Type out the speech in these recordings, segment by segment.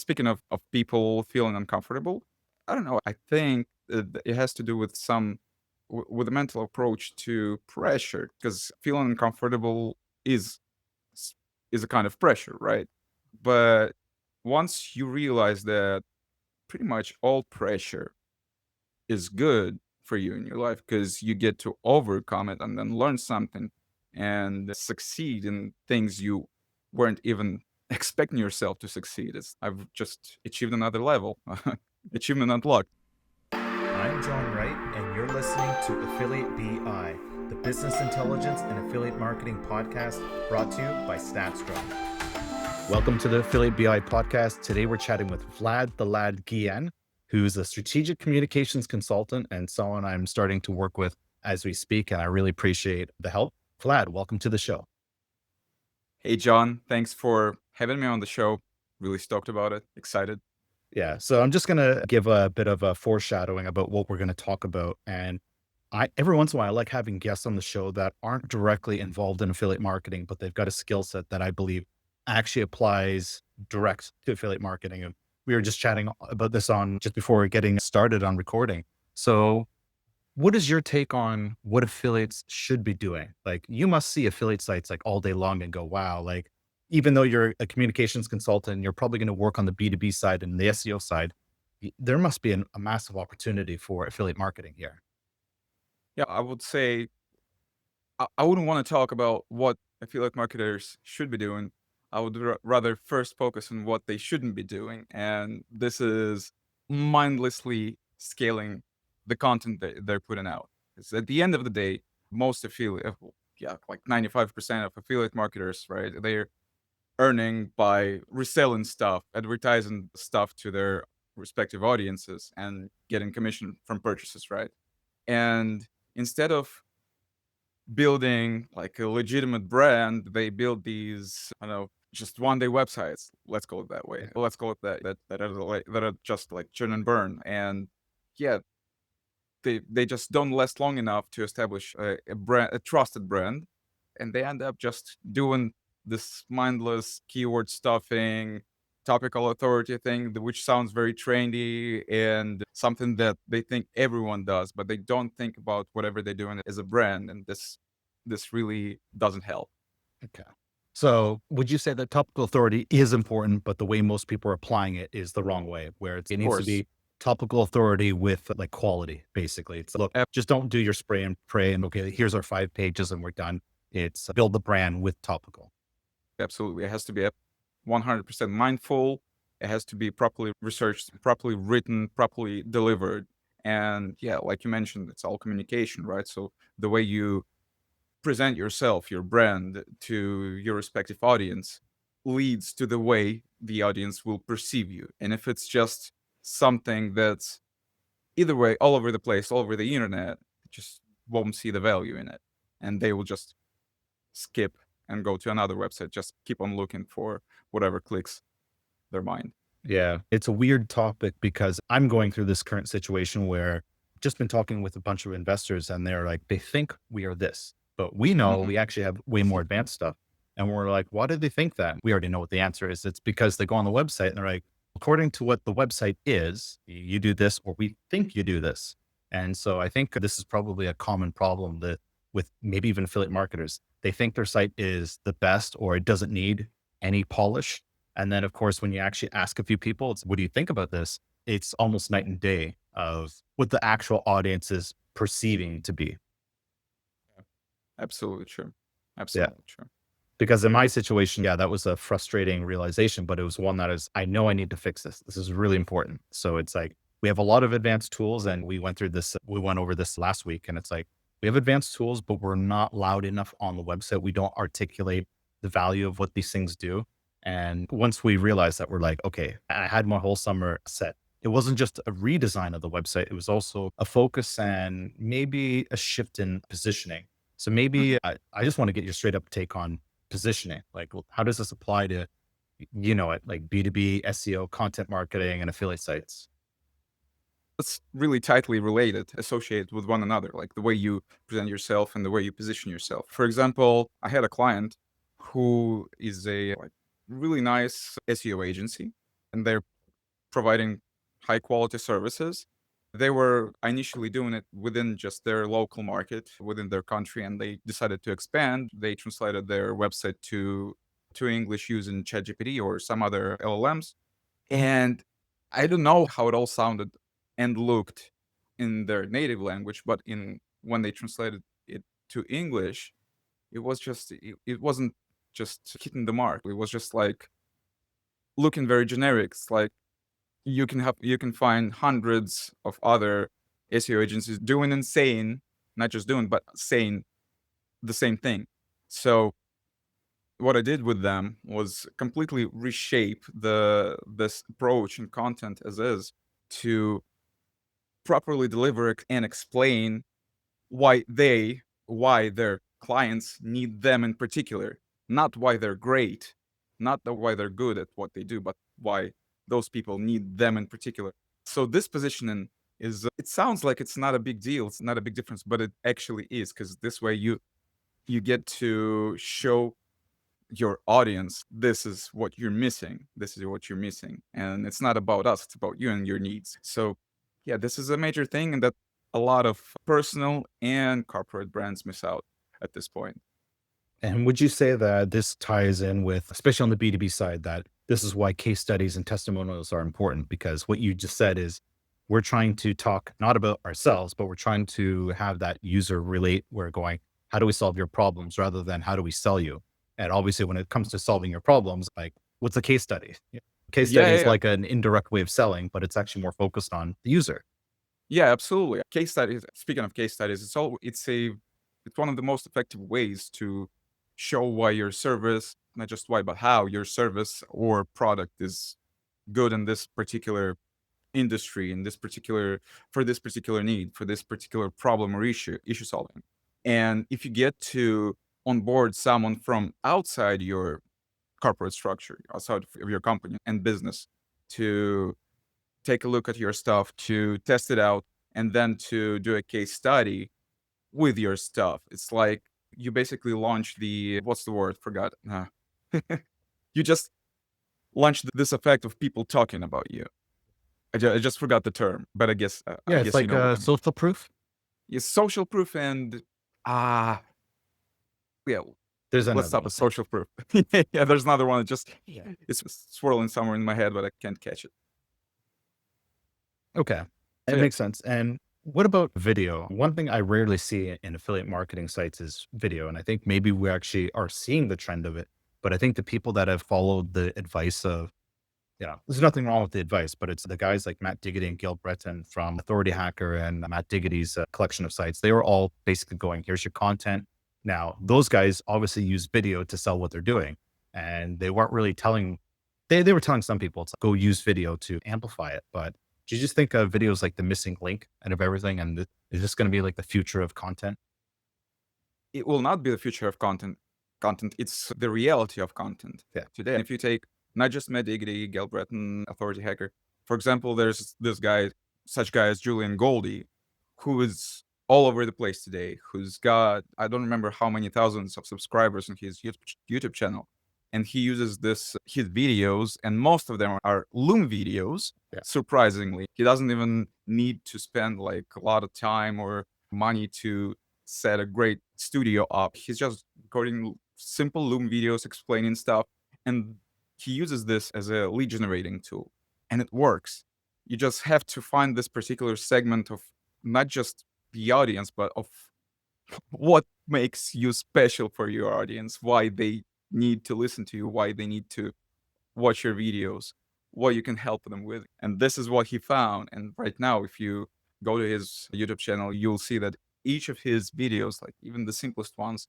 Speaking of people feeling uncomfortable, I don't know. I think it has to do with with a mental approach to pressure, because feeling uncomfortable is s- is a kind of pressure, right? But once you realize that pretty much all pressure is good for you in your life, because you get to overcome it and then learn something and succeed in things you weren't even expecting yourself to succeed. I've just achieved another level, achievement unlocked. I'm John Wright, and you're listening to Affiliate BI, the business intelligence and affiliate marketing podcast brought to you by StatStrom. Welcome to the Affiliate BI podcast. Today we're chatting with Vlad the Lad Ghilien, who's a strategic communications consultant and someone I'm starting to work with as we speak, and I really appreciate the help. Vlad, welcome to the show. Hey, John, thanks for having me on the show. Really stoked about it. Excited. Yeah, so I'm just going to give a bit of a foreshadowing about what we're going to talk about. And every once in a while, I like having guests on the show that aren't directly involved in affiliate marketing, but they've got a skill set that I believe actually applies direct to affiliate marketing. And we were just chatting about this on just before getting started on recording. So what is your take on what affiliates should be doing? Like, you must see affiliate sites like all day long and go, wow, like, even though you're a communications consultant, you're probably going to work on the B2B side and the SEO side. There must be a massive opportunity for affiliate marketing here. Yeah, I would say I wouldn't want to talk about what I feel like marketers should be doing. I would rather first focus on what they shouldn't be doing. And this is mindlessly scaling the content that they're putting out. Because at the end of the day, most affiliate, yeah, like 95% of affiliate marketers, right? They're earning by reselling stuff, advertising stuff to their respective audiences and getting commission from purchases, right? And instead of building like a legitimate brand, they build these, I don't know, just one day websites. Let's call it that way. Yeah. Let's call it that are just like churn and burn. And yeah, they just don't last long enough to establish a brand, a trusted brand, and they end up just doing this mindless keyword stuffing, topical authority thing, which sounds very trendy and something that they think everyone does, but they don't think about whatever they're doing as a brand, and this really doesn't help. Okay. So would you say that topical authority is important, but the way most people are applying it is the wrong way, where it Of needs to course. be topical authority with like quality, basically. It's look, just don't do your spray and pray and okay, here's our 5 pages and we're done. It's build the brand with topical. Absolutely. It has to be 100% mindful. It has to be properly researched, properly written, properly delivered. And yeah, like you mentioned, it's all communication, right? So the way you present yourself, your brand to your respective audience leads to the way the audience will perceive you. And if it's just something that's either way, all over the place, all over the internet, just won't see the value in it. And they will just skip and go to another website, just keep on looking for whatever clicks their mind. Yeah. It's a weird topic because I'm going through this current situation where I've just been talking with a bunch of investors and they're like, they think we are this, but we know Mhm. we actually have way more advanced stuff. And we're like, why did they think that? We already know what the answer is. It's because they go on the website and they're like, according to what the website is, you do this, or we think you do this. And so I think this is probably a common problem that with maybe even affiliate marketers, they think their site is the best or it doesn't need any polish, and then, of course, when you actually ask a few people, it's, what do you think about this? It's almost night and day of what the actual audience is perceiving to be. Absolutely true. Yeah. Absolutely true. Because in my situation, yeah, that was a frustrating realization, but it was one that is, I know I need to fix this. This is really important. So it's like, we have a lot of advanced tools and we went over this last week and it's like, we have advanced tools, but we're not loud enough on the website. We don't articulate the value of what these things do. And once we realized that, we're like, okay, I had my whole summer set. It wasn't just a redesign of the website. It was also a focus and maybe a shift in positioning. So maybe Mhm. I just want to get your straight up take on positioning. Like, how does this apply to, like B2B, SEO, content marketing, and affiliate sites? It's really tightly related, associated with one another, like the way you present yourself and the way you position yourself. For example, I had a client who is a like really nice SEO agency. and they're providing high quality services. They were initially doing it within just their local market, within their country, and they decided to expand. They translated their website to English using ChatGPT or some other LLMs. And I don't know how it all sounded and looked in their native language, but in when they translated it to English, it wasn't just hitting the mark. It was just like looking very generic. It's like you can find hundreds of other SEO agencies doing insane, not just doing, but saying the same thing. So what I did with them was completely reshape this approach and content as is to properly deliver and explain why their clients need them in particular, not why they're great, not why they're good at what they do, but why those people need them in particular. So this positioning is it sounds like it's not a big deal, it's not a big difference, but it actually is because this way you get to show your audience this is what you're missing, this is what you're missing, and it's not about us, it's about you and your needs. So yeah, this is a major thing and that a lot of personal and corporate brands miss out at this point. And would you say that this ties in with, especially on the B2B side, that this is why case studies and testimonials are important? Because what you just said is we're trying to talk not about ourselves, but we're trying to have that user relate. We're going, how do we solve your problems rather than how do we sell you? And obviously, when it comes to solving your problems, like what's a case study? Yeah. Case Yeah, study yeah, is yeah. like an indirect way of selling, but it's actually more focused on the user. Yeah, absolutely. Case studies, speaking of case studies, it's one of the most effective ways to show why your service, not just why, but how your service or product is good in this particular industry, in this particular for this particular need, for this particular problem or issue solving. And if you get to onboard someone from outside your corporate structure, outside of your company and business, to take a look at your stuff, to test it out, and then to do a case study with your stuff. It's like you basically launch the what's the word? Forgot. You just launch this effect of people talking about you. I just forgot the term, but I Yeah, it's guess you like know what I mean. social proof. It's social proof and ah yeah, There's let's another stop one. at social proof. Yeah, there's another one. It just it's swirling somewhere in my head, but I can't catch it. Okay. So It yeah, makes sense. And what about video? One thing I rarely see in affiliate marketing sites is video. And I think maybe we actually are seeing the trend of it. But I think the people that have followed the advice of, there's nothing wrong with the advice, but it's the guys like Matt Diggity and Gil Breton from Authority Hacker and Matt Diggity's collection of sites. They were all basically going, here's your content. Now, those guys obviously use video to sell what they're doing. And they weren't really telling, they were telling some people to go use video to amplify it. But do you just think of video is like the missing link out of everything? And is this going to be like the future of content? it will not be the future of content. It's the reality of content Yeah. today. And if you take not just Matt Diggity, Gail Breton, Authority Hacker, for example, there's this guy, such guy as Julian Goldie, who is all over the place today, who's got, I don't remember how many thousands of subscribers on his YouTube channel. And he uses his videos, and most of them are Loom videos, Yeah. surprisingly. He doesn't even need to spend like a lot of time or money to set a great studio up. He's just recording simple Loom videos explaining stuff, and he uses this as a lead generating tool, and it works. You just have to find this particular segment of not just the audience, but of what makes you special for your audience, why they need to listen to you, why they need to watch your videos, what you can help them with. And this is what he found. And right now, if you go to his YouTube channel, you'll see that each of his videos, like even the simplest ones,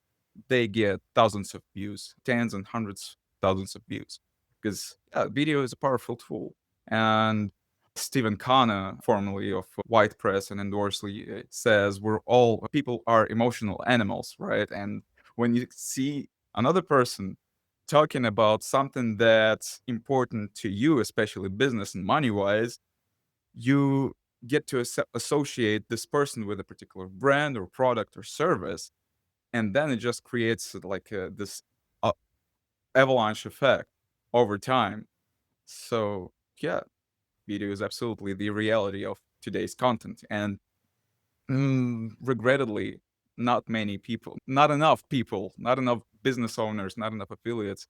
they get thousands of views, tens and hundreds thousands of views. Because video is a powerful tool. And Stephen Kana, formerly of White Press and Endorsely, says we're all people are emotional animals, right? And when you see another person talking about something that's important to you, especially business and money wise, you get to associate this person with a particular brand or product or service. And then it just creates like this uh, avalanche effect over time. So Yeah, video is absolutely the reality of today's content. And regrettably, not enough people, not enough business owners, not enough affiliates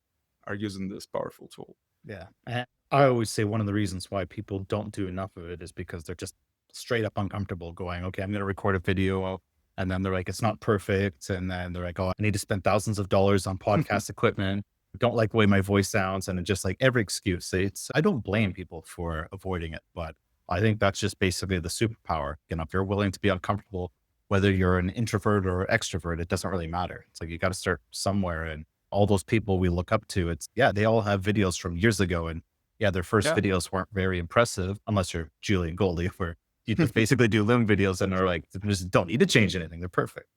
are using this powerful tool. Yeah. And I always say one of the reasons why people don't do enough of it is because they're just straight up uncomfortable going, okay, I'm going to record a video. And then they're like, it's not perfect. And then they're like, oh, I need to spend thousands of dollars on podcast equipment. Don't like the way my voice sounds. And just like every excuse. I don't blame people for avoiding it, but I think that's just basically the superpower. You know, if you're willing to be uncomfortable, whether you're an introvert or extrovert, it doesn't really matter. It's like you got to start somewhere. And all those people we look up to, it's yeah, they all have videos from years ago. And yeah, their first Yeah. videos weren't very impressive unless you're Julian Goldie, where you just basically do living videos and are like, just don't need to change anything. They're perfect.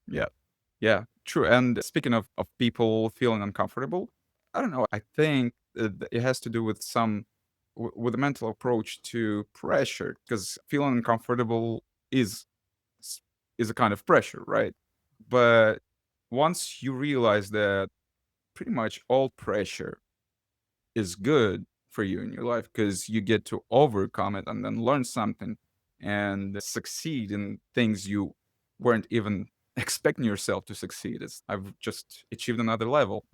Yeah. Yeah, true. And speaking of people feeling uncomfortable, I don't know. I think it has to do with with a mental approach to pressure, because feeling uncomfortable is s- is a kind of pressure, right? But once you realize that pretty much all pressure is good for you in your life, because you get to overcome it and then learn something and succeed in things you weren't even expecting yourself to succeed. I've just achieved another level,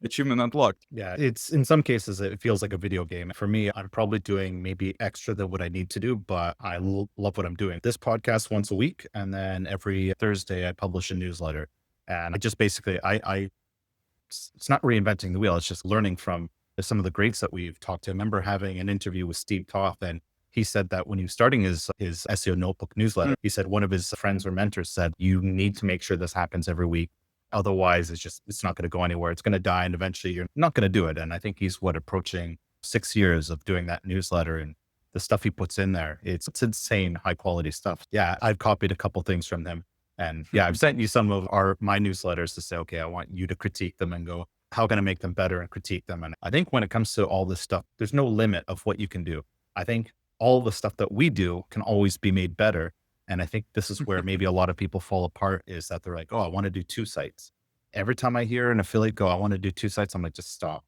achievement unlocked. Yeah, it's in some cases it feels like a video game. For me, I'm probably doing maybe extra than what I need to do, but love what I'm doing. This podcast once a week, and then every Thursday I publish a newsletter. And I just basically, it's not reinventing the wheel. It's just learning from some of the greats that we've talked to. I remember having an interview with Steve Toth, and he said that when he was starting his SEO notebook Mm, newsletter, he said one of his friends or mentors said, you need to make sure this happens every week. Otherwise, it's not going to go anywhere. It's going to die. And eventually you're not going to do it. And I think he's approaching 6 years of doing that newsletter, and the stuff he puts in there. It's insane high quality stuff. Yeah. I've copied a couple things from him. And yeah, I've sent you some of my newsletters to say, okay, I want you to critique them and go, how can I make them better and critique them? And I think when it comes to all this stuff, there's no limit of what you can do. I think all the stuff that we do can always be made better. And I think this is where maybe a lot of people fall apart, is that they're like, oh, I want to do 2 sites. Every time I hear an affiliate go, I want to do 2 sites, I'm like, just stop.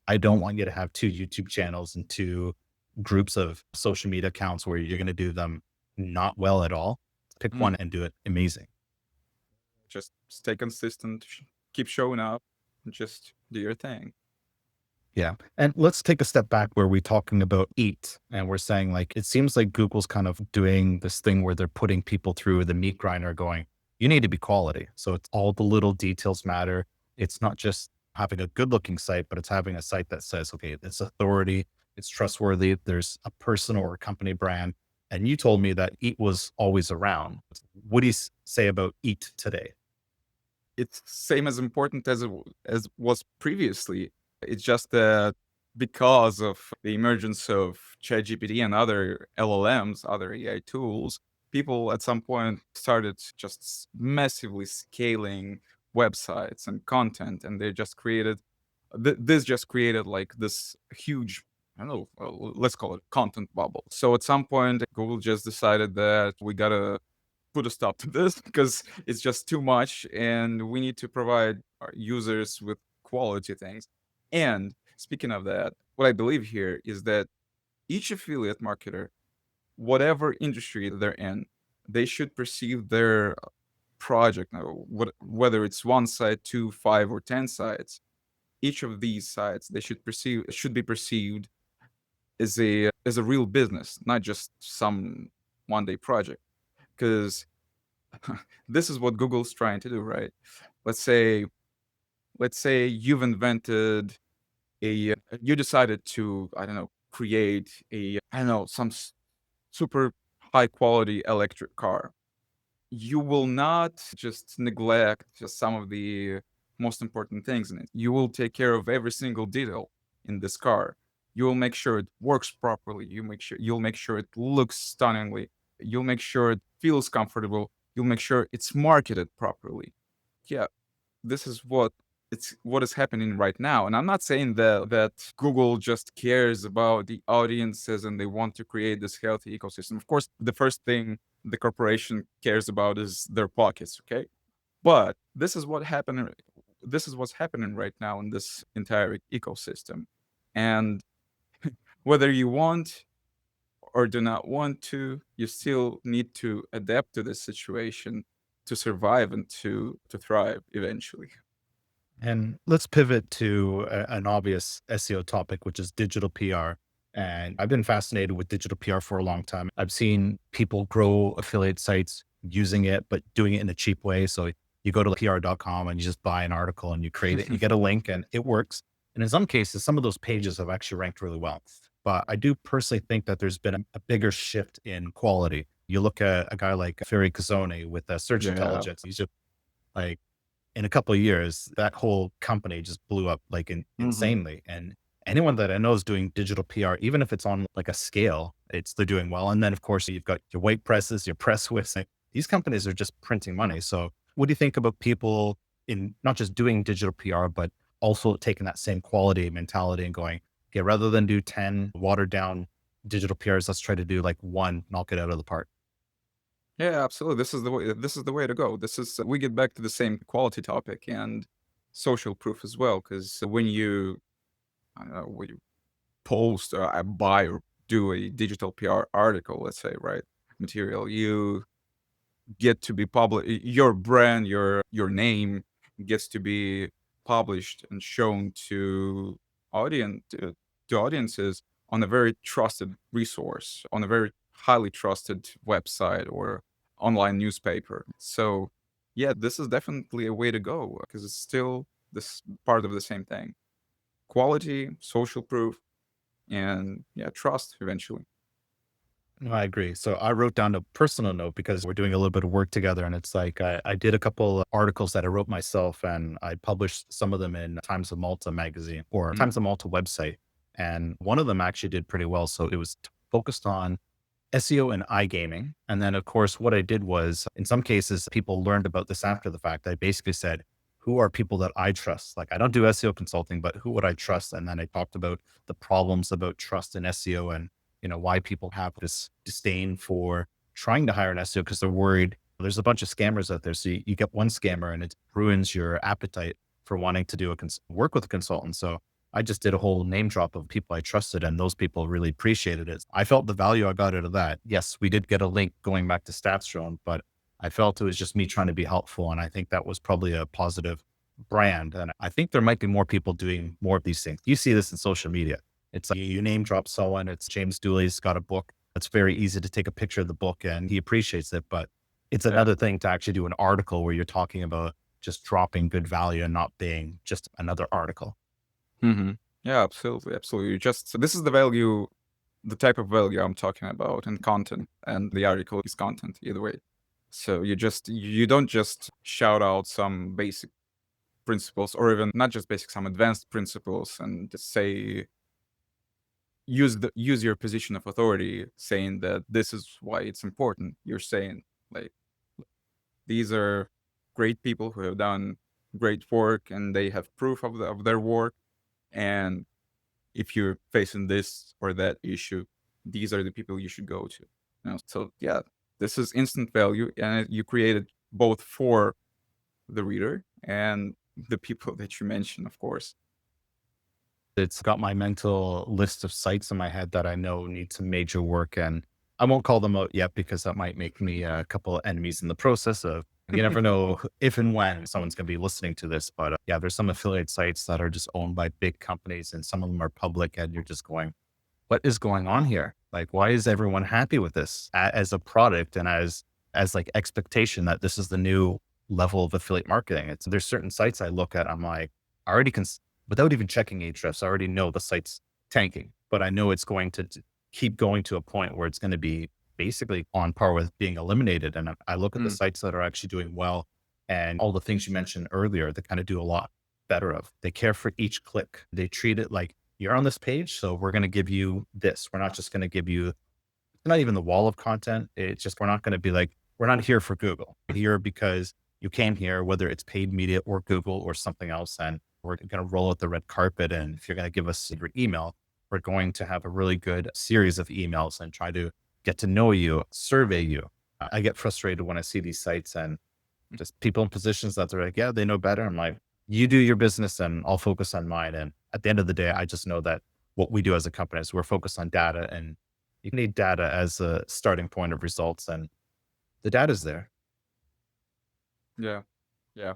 I don't want you to have 2 YouTube channels and 2 groups of social media accounts where you're going to do them not well at all. Pick mm. one and do it amazing. Just stay consistent, keep showing up, and just do your thing. Yeah. And let's take a step back where we're talking about eat. And we're saying, like, it seems like Google's kind of doing this thing where they're putting people through the meat grinder going, you need to be quality. So it's all the little details matter. It's not just having a good looking site, but it's having a site that says, okay, it's authority, it's trustworthy, there's a person or a company brand. And you told me that eat was always around. What do you say about eat today? It's same as important as as was previously. It's just that because of the emergence of ChatGPT and other LLMs, other AI tools, people at some point started just massively scaling websites and content, and they just created this just created like this huge, I don't know, let's call it content bubble. So at some point, Google just decided that we gotta put a stop to this because it's just too much, and we need to provide our users with quality things. And speaking of that, what I believe here is that each affiliate marketer, whatever industry they're in, they should perceive their project, whether it's one site, two, five, or 10 sites. Each of these sites they should be perceived as a real business, not just some one day project. Because this is what Google's trying to do, right? Let's say let's say you've invented you decided to, I don't know, create I don't know, super high quality electric car. You will not just neglect just some of the most important things in it. You will take care of every single detail in this car. You will make sure it works properly. You'll make sure it looks stunningly. You'll make sure it feels comfortable. You'll make sure it's marketed properly. Yeah, this is what is happening right now. And I'm not saying that Google just cares about the audiences and they want to create this healthy ecosystem. Of course, the first thing the corporation cares about is their pockets, okay? But this is what's happening right now in this entire ecosystem. And whether you want or do not want to, you still need to adapt to this situation to survive and to thrive eventually. And let's pivot to an obvious SEO topic, which is digital PR. And I've been fascinated with digital PR for a long time. I've seen people grow affiliate sites using it, but doing it in a cheap way. So you go to PR.com and you just buy an article and you create it, you get a link and it works. And in some cases, some of those pages have actually ranked really well. But I do personally think that there's been a bigger shift in quality. You look at a guy like Ferry Cazzone with search Yeah. intelligence, he's just like, in a couple of years, that whole company just blew up like Mhm. insanely. And anyone that I know is doing digital PR, even if it's on like a scale, they're doing well. And then of course you've got your weight presses, your press whips. Like, these companies are just printing money. So what do you think about people in not just doing digital PR, but also taking that same quality mentality and going, okay, rather than do 10 watered down digital PRs, let's try to do like one, knock it out of the park. Yeah, absolutely. This is the way to go. This is we get back to the same quality topic and social proof as well, because when you, I don't know, when you post or buy or do a digital PR article, let's say, right, material, you get to be public. Your brand, your name gets to be published and shown to audiences on a very trusted resource, on a very highly trusted website or online newspaper. So, yeah, this is definitely a way to go because it's still this part of the same thing: quality, social proof, and yeah, trust eventually. No, I agree. So I wrote down a personal note because we're doing a little bit of work together. And it's like I did a couple articles that I wrote myself and I published some of them in Times of Malta magazine or Mm, Times of Malta website. And one of them actually did pretty well. So it was focused on SEO and iGaming. And then, of course, what I did was in some cases, people learned about this after the fact. I basically said, who are people that I trust? Like, I don't do SEO consulting, but who would I trust? And then I talked about the problems about trust in SEO and, why people have this disdain for trying to hire an SEO because they're worried. There's a bunch of scammers out there. So you get one scammer and it ruins your appetite for wanting to do work with a consultant. So I just did a whole name drop of people I trusted, and those people really appreciated it. I felt the value I got out of that. Yes, we did get a link going back to Stats Drone, but I felt it was just me trying to be helpful. And I think that was probably a positive brand. And I think there might be more people doing more of these things. You see this in social media. It's like you name drop someone, it's James Dooley's got a book. It's very easy to take a picture of the book and he appreciates it. But it's yeah. another thing to actually do an article where you're talking about just dropping good value and not being just another article. Mhm. Yeah, absolutely, absolutely. You just so this is the value, the type of value I'm talking about in content, and the article is content either way. So you don't just shout out some basic principles or even not just basic, some advanced principles and just say use your position of authority saying that this is why it's important. You're saying like these are great people who have done great work and they have proof of their work, and if you're facing this or that issue, these are the people you should go to. So yeah, this is instant value, and you created both for the reader and the people that you mentioned, of course. It's got my mental list of sites in my head that I know need some major work, and I won't call them out yet because that might make me a couple of enemies in the process of you never know if and when someone's going to be listening to this. But yeah, there's some affiliate sites that are just owned by big companies and some of them are public and you're just going, what is going on here? Like, why is everyone happy with this as a product and as like expectation that this is the new level of affiliate marketing? There's certain sites I look at, I'm like, I already can, without even checking Ahrefs, I already know the site's tanking, but I know it's going to keep going to a point where it's going to be basically on par with being eliminated. And I look at the Mm, sites that are actually doing well and all the things you mentioned earlier, they kind of do a lot better of. They care for each click. They treat it like you're on this page, so we're going to give you this. We're not just going to give you not even the wall of content. It's just we're not going to be like, we're not here for Google. We're here because you came here, whether it's paid media or Google or something else. And we're going to roll out the red carpet. And if you're going to give us your email, we're going to have a really good series of emails and try to get to know you, survey you. I get frustrated when I see these sites and just people in positions that they're like, yeah, they know better. I'm like, you do your business and I'll focus on mine. And at the end of the day, I just know that what we do as a company is we're focused on data, and you need data as a starting point of results, and the data's there. Yeah. Yeah.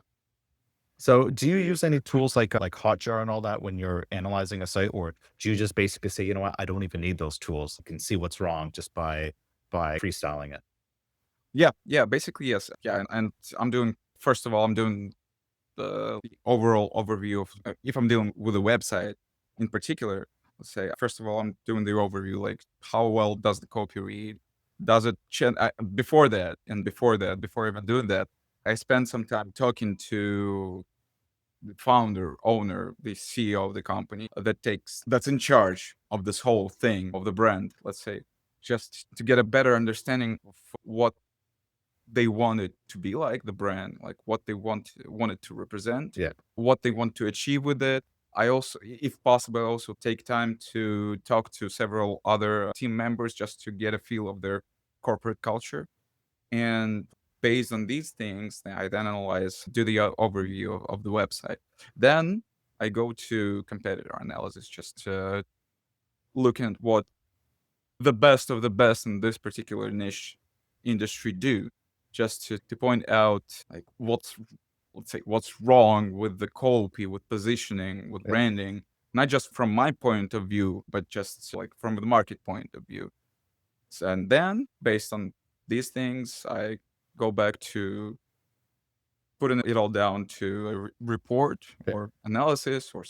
So do you use any tools like Hotjar and all that when you're analyzing a site, or do you just basically say, you know what, I don't even need those tools. I can see what's wrong just by freestyling it. Yeah. Yeah. Basically, yes. Yeah. And I'm doing, first of all, I'm doing the overall overview of if I'm dealing with a website in particular. Let's say, first of all, I'm doing the overview, like how well does the copy read? Does it before that, and before that, before even doing that, I spend some time talking to the founder, owner, the CEO of the company that's in charge of this whole thing of the brand, let's say, just to get a better understanding of what they want it to be like, the brand, like what they want it to represent, Yeah. what they want to achieve with it. I also, if possible, I also take time to talk to several other team members just to get a feel of their corporate culture. And based on these things, I then analyze, do the overview of the website. Then I go to competitor analysis, just looking at what the best of the best in this particular niche industry do, just to point out like what's, let's say, what's wrong with the copy, with positioning, with Yeah. branding, not just from my point of view, but just like from the market point of view. And then based on these things, I go back to putting it all down to a report Yeah. or analysis or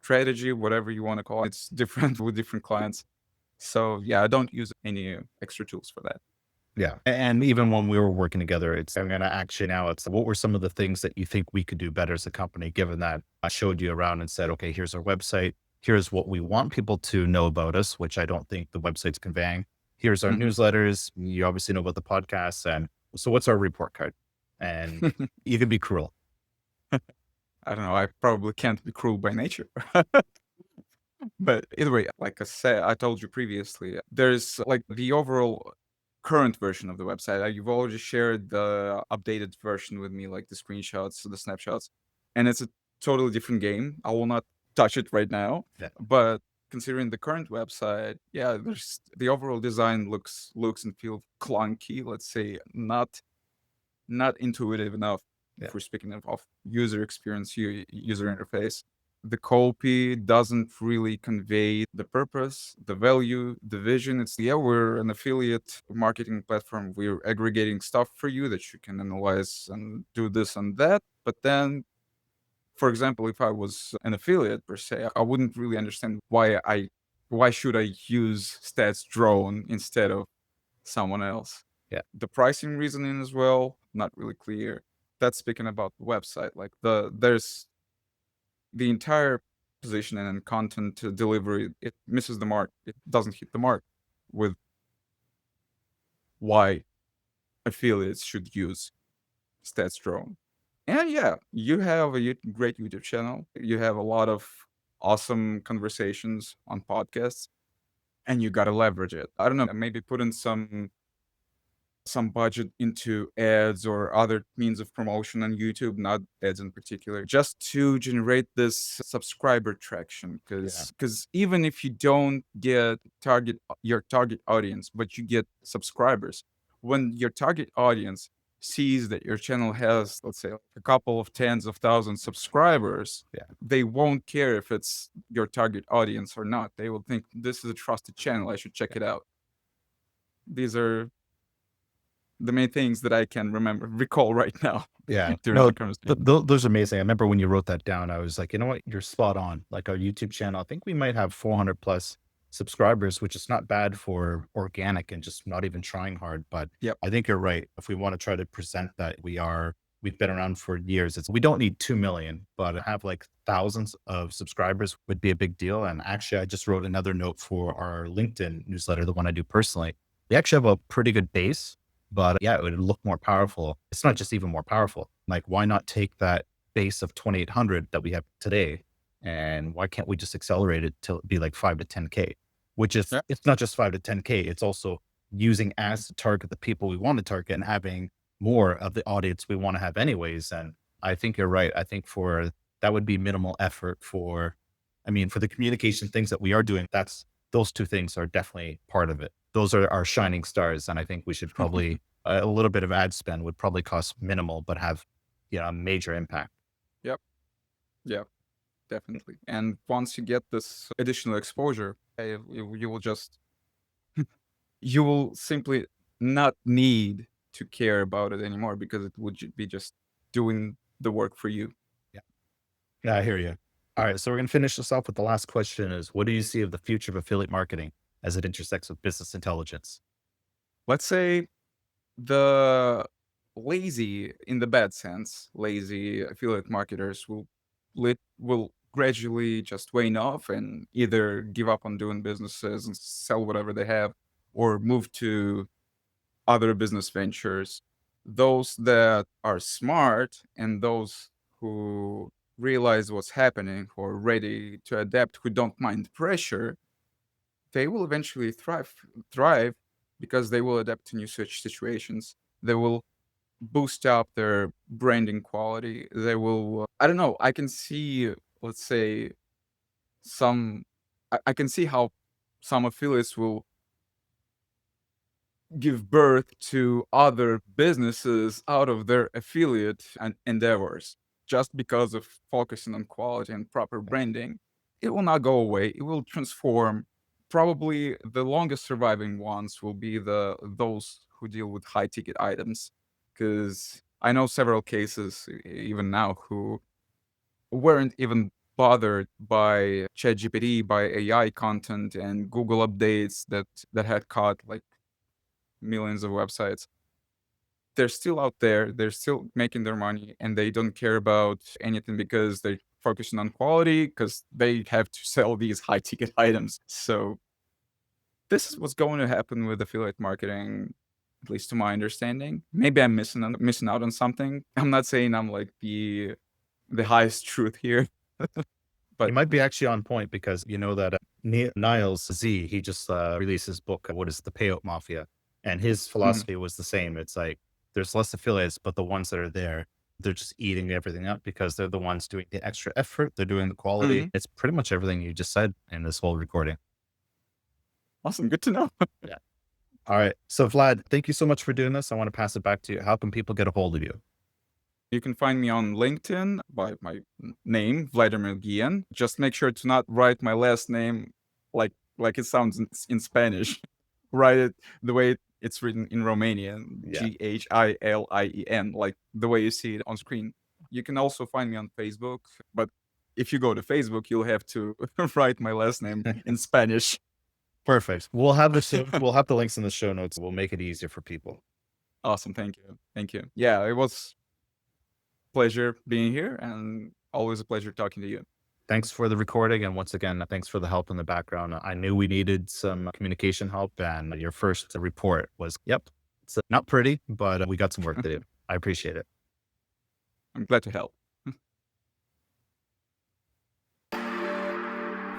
strategy, whatever you want to call it. It's different with different clients. So yeah, I don't use any extra tools for that. Yeah. And even when we were working together, I'm going to ask you now, it's what were some of the things that you think we could do better as a company, given that I showed you around and said, okay, here's our website. Here's what we want people to know about us, which I don't think the website's conveying. Here's our Mhm. newsletters. You obviously know about the podcasts. And so what's our report card? And you can be cruel. I don't know. I probably can't be cruel by nature. But either way, like I said, I told you previously, there's like the overall current version of the website. You've already shared the updated version with me, like the screenshots, the snapshots, and it's a totally different game. I will not touch it right now, Yeah. but considering the current website, yeah, there's the overall design looks and feels clunky. Let's say not intuitive enough Yeah. if we're speaking of user experience, user interface. The copy doesn't really convey the purpose, the value, the vision. It's, yeah, we're an affiliate marketing platform. We're aggregating stuff for you that you can analyze and do this and that. But then, for example, if I was an affiliate per se, I wouldn't really understand why should I use stats drone instead of someone else. Yeah. The pricing reasoning as well, not really clear. That's speaking about the website. Like there's the entire positioning and content delivery, it misses the mark. It doesn't hit the mark with why affiliates should use Stats Drone. And yeah, you have a great YouTube channel. You have a lot of awesome conversations on podcasts, and you got to leverage it. I don't know, maybe put in some budget into ads or other means of promotion on YouTube, not ads in particular, just to generate this subscriber traction. Yeah. Because even if you don't get your target audience, but you get subscribers, when your target audience sees that your channel has, let's say, a couple of tens of thousands subscribers, Yeah. they won't care if it's your target audience or not. They will think this is a trusted channel. I should check it out. These are the main things that I can recall right now Yeah. during No, the conversation. those are amazing. I remember when you wrote that down, I was like, you know what? You're spot on. Like our YouTube channel, I think we might have 400 plus subscribers, which is not bad for organic and just not even trying hard. But Yep. I think you're right. If we want to try to present that we've been around for years, we don't need 2 million, but to have like thousands of subscribers would be a big deal. And actually, I just wrote another note for our LinkedIn newsletter, the one I do personally. We actually have a pretty good base, but yeah, it would look more powerful. It's not just even more powerful. Like, why not take that base of 2,800 that we have today, and why can't we just accelerate it to be like 5 to 10K? Which is, Yeah. it's not just 5 to 10K. It's also using ads to target the people we want to target and having more of the audience we want to have anyways. And I think you're right. I think for that would be minimal effort for I mean, for the communication things that we are doing, those two things are definitely part of it. Those are our shining stars. And I think we should probably, a little bit of ad spend would probably cost minimal, but have, a major impact. Yep. Yeah, definitely. And once you get this additional exposure, you will just you will simply not need to care about it anymore because it would be just doing the work for you. Yeah. Yeah, I hear you. All right. So we're going to finish this off with the last question is what do you see of the future of affiliate marketing as it intersects with business intelligence? Let's say the lazy, in the bad sense, lazy affiliate marketers will gradually just wane off and either give up on doing businesses and sell whatever they have or move to other business ventures. Those that are smart and those who realize what's happening, who are ready to adapt, who don't mind pressure, they will eventually thrive because they will adapt to new such situations. They will boost up their branding quality. They will, I don't know, I can see, let's say, some, I can see how some affiliates will give birth to other businesses out of their affiliate and endeavors just because of focusing on quality and proper branding. It will not go away. It will transform. Probably the longest surviving ones will be those who deal with high ticket items, because I know several cases even now who weren't even bothered by ChatGPT, by AI content and Google updates that had caught like millions of websites. They're still out there, they're still making their money, and they don't care about anything because they're focusing on quality because they have to sell these high ticket items. So this is what's going to happen with affiliate marketing, at least to my understanding. Maybe I'm missing out on something. I'm not saying I'm like the highest truth here, You but might be actually on point because you know that Niles Z, he just released his book, What is the Payout Mafia? And his mhm, philosophy was the same. It's like there's less affiliates, but the ones that are there, they're just eating everything up because they're the ones doing the extra effort. They're doing the quality. mhm. It's pretty much everything you just said in this whole recording. Awesome, good to know. Yeah. All right. So, Vlad, thank you so much for doing this. I want to pass it back to you. How can people get a hold of you? You can find me on LinkedIn by my name, Vladimir Ghilien. Just make sure to not write my last name like it sounds in Spanish. Write it the way it's written in Romanian, Yeah. Ghilien, like the way you see it on screen. You can also find me on Facebook, but if you go to Facebook, you'll have to write my last name in Spanish. Perfect. We'll have the links in the show notes. We'll make it easier for people. Awesome, thank you. Thank you. Yeah, it was pleasure being here and always a pleasure talking to you. Thanks for the recording. And once again, thanks for the help in the background. I knew we needed some communication help, and your first report was, yep, it's not pretty, but we got some work to do. I appreciate it. I'm glad to help.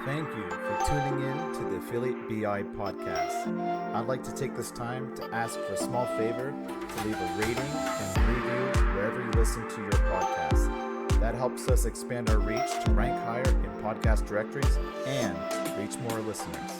Thank you for tuning in to the Affiliate BI podcast. I'd like to take this time to ask for a small favor to leave a rating and review wherever you listen to your podcast. That helps us expand our reach to rank higher in podcast directories and reach more listeners.